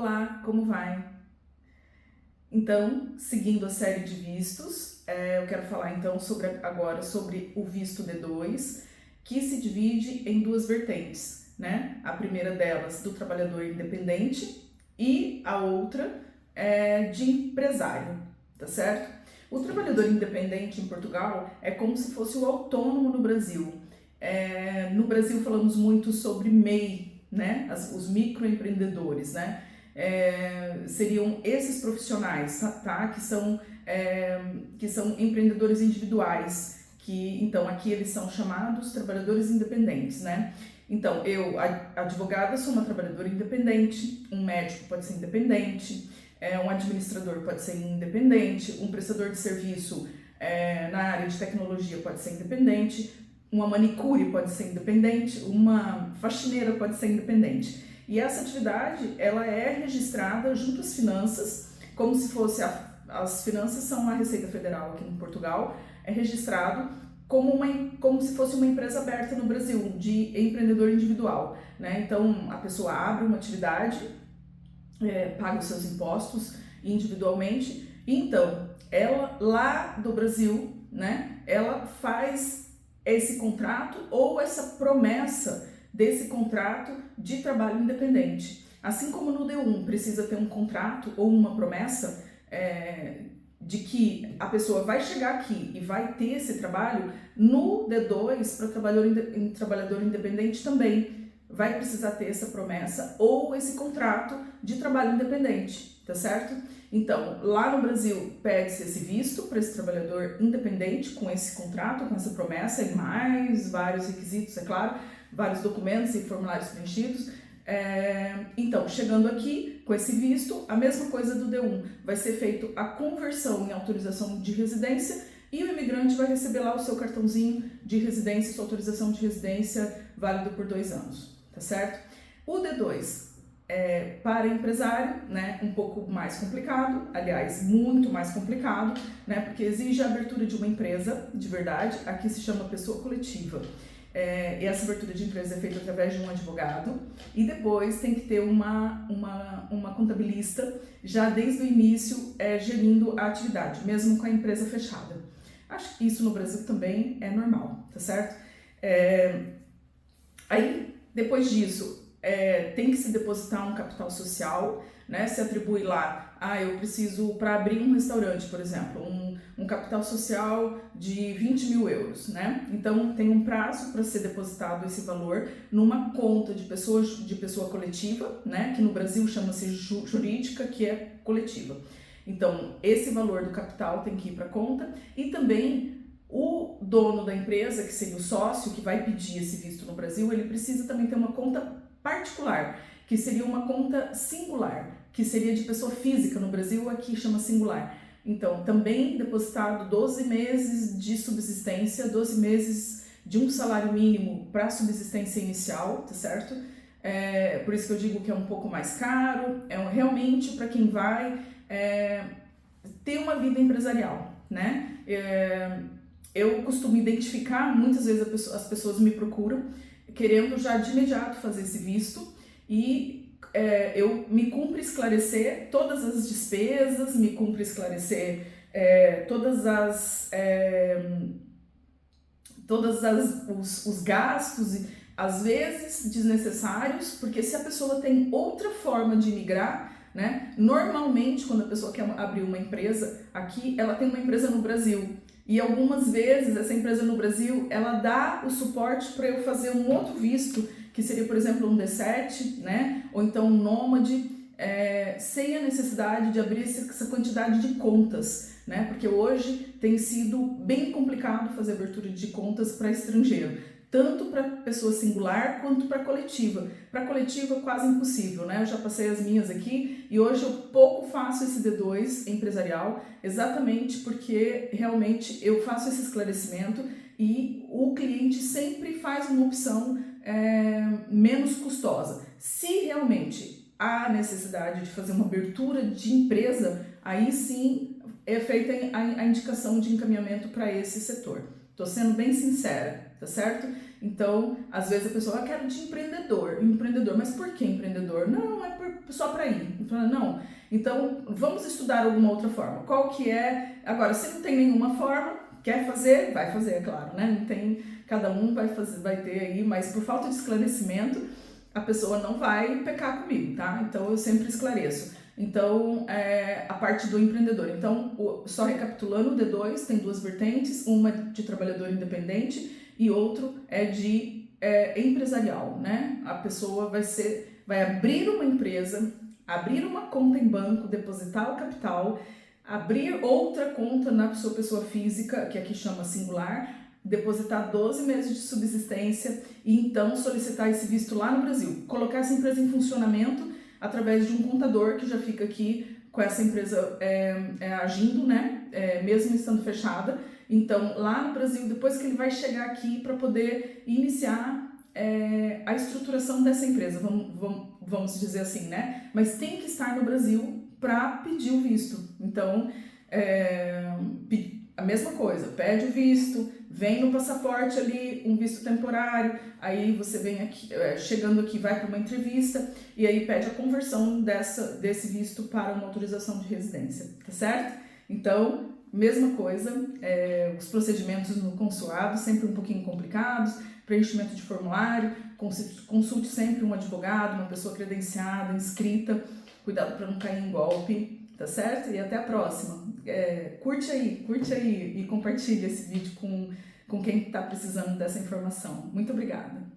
Olá, como vai? Então, seguindo a série de vistos, eu quero falar então agora sobre o visto D2, que se divide em duas vertentes, né? A primeira delas do trabalhador independente e a outra de empresário, tá certo? O trabalhador independente em Portugal é como se fosse o autônomo no Brasil. No Brasil falamos muito sobre MEI, né? Os microempreendedores, né? Seriam esses profissionais, tá? Que são empreendedores individuais, que então aqui eles são chamados trabalhadores independentes, né? Então, eu, advogada, sou uma trabalhadora independente, um médico pode ser independente, um administrador pode ser independente, um prestador de serviço na área de tecnologia pode ser independente, uma manicure pode ser independente, uma faxineira pode ser independente. E essa atividade, ela é registrada junto às finanças, como se fosse as finanças são a Receita Federal aqui em Portugal, é registrado como se fosse uma empresa aberta no Brasil, de empreendedor individual, né? Então, a pessoa abre uma atividade, paga os seus impostos individualmente, e então, ela lá do Brasil, né, ela faz esse contrato ou essa promessa desse contrato de trabalho independente. Assim como no D1 precisa ter um contrato ou uma promessa de que a pessoa vai chegar aqui e vai ter esse trabalho, no D2 para trabalhador independente também vai precisar ter essa promessa ou esse contrato de trabalho independente, tá certo? Então, lá no Brasil, pede-se esse visto para esse trabalhador independente com esse contrato, com essa promessa e mais vários requisitos, é claro, vários documentos e formulários preenchidos. Então, chegando aqui com esse visto, a mesma coisa do D1, vai ser feito a conversão em autorização de residência e o imigrante vai receber lá o seu cartãozinho de residência, sua autorização de residência válido por 2 anos, tá certo? O D2 para empresário, né, um pouco mais complicado, aliás, muito mais complicado, né, porque exige a abertura de uma empresa de verdade, aqui se chama pessoa coletiva. E essa abertura de empresa é feita através de um advogado e depois tem que ter uma contabilista já desde o início gerindo a atividade, mesmo com a empresa fechada. Acho que isso no Brasil também é normal, tá certo? Aí, depois disso, tem que se depositar um capital social, né? Se atribui lá, eu preciso para abrir um restaurante, por exemplo, um capital social de 20 mil euros, né? Então tem um prazo para ser depositado esse valor numa conta de pessoa coletiva, né? Que no Brasil chama-se jurídica, que é coletiva. Então esse valor do capital tem que ir para a conta e também o dono da empresa, que seria o sócio que vai pedir esse visto no Brasil, ele precisa também ter uma conta particular, que seria uma conta singular, que seria de pessoa física, no Brasil aqui chama singular. Então, também depositado 12 meses de subsistência, 12 meses de um salário mínimo para subsistência inicial, tá certo? Por isso que eu digo que é um pouco mais caro, realmente para quem vai ter uma vida empresarial, né? Eu costumo identificar, muitas vezes as pessoas me procuram, querendo já de imediato fazer esse visto e eu me cumpre esclarecer todas as despesas, me cumpre esclarecer os gastos, às vezes desnecessários, porque se a pessoa tem outra forma de migrar, né, normalmente quando a pessoa quer abrir uma empresa aqui, ela tem uma empresa no Brasil. E algumas vezes essa empresa no Brasil, ela dá o suporte para eu fazer um outro visto, que seria, por exemplo, um D7, né? Ou então um nômade, sem a necessidade de abrir essa quantidade de contas, né? Porque hoje tem sido bem complicado fazer abertura de contas para estrangeiro, tanto para pessoa singular quanto para coletiva. Para coletiva quase impossível, né? Eu já passei as minhas aqui e hoje eu pouco faço esse D2 empresarial, exatamente porque realmente eu faço esse esclarecimento e o cliente sempre faz uma opção menos custosa. Se realmente há necessidade de fazer uma abertura de empresa, aí sim é feita a indicação de encaminhamento para esse setor. Estou sendo bem sincera, tá certo? Então, às vezes a pessoa quer de empreendedor, mas por que empreendedor? Não, é só para ir. Fala, não, então vamos estudar alguma outra forma. Qual que é? Agora, se não tem nenhuma forma, quer fazer? Vai fazer, é claro, né? Não tem, cada um vai fazer, vai ter aí, mas por falta de esclarecimento, a pessoa não vai pecar comigo, tá? Então eu sempre esclareço. Então, a parte do empreendedor. Então, só recapitulando, o D2 tem duas vertentes, uma de trabalhador independente e outro é de empresarial, né? A pessoa vai abrir uma empresa, abrir uma conta em banco, depositar o capital, abrir outra conta na sua pessoa física, que aqui chama singular, depositar 12 meses de subsistência e então solicitar esse visto lá no Brasil. Colocar essa empresa em funcionamento através de um contador que já fica aqui com essa empresa agindo, né? Mesmo estando fechada. Então, lá no Brasil, depois que ele vai chegar aqui para poder iniciar a estruturação dessa empresa, vamos dizer assim, né? Mas tem que estar no Brasil para pedir o visto. Então, a mesma coisa, pede o visto, vem no passaporte ali, um visto temporário, aí você vem aqui, chegando aqui, vai para uma entrevista e aí pede a conversão desse visto para uma autorização de residência, tá certo? Então, mesma coisa, os procedimentos no consulado, sempre um pouquinho complicados, preenchimento de formulário, consulte sempre um advogado, uma pessoa credenciada, inscrita, cuidado para não cair em golpe, tá certo? E até a próxima. Curte aí e compartilhe esse vídeo com quem está precisando dessa informação. Muito obrigada!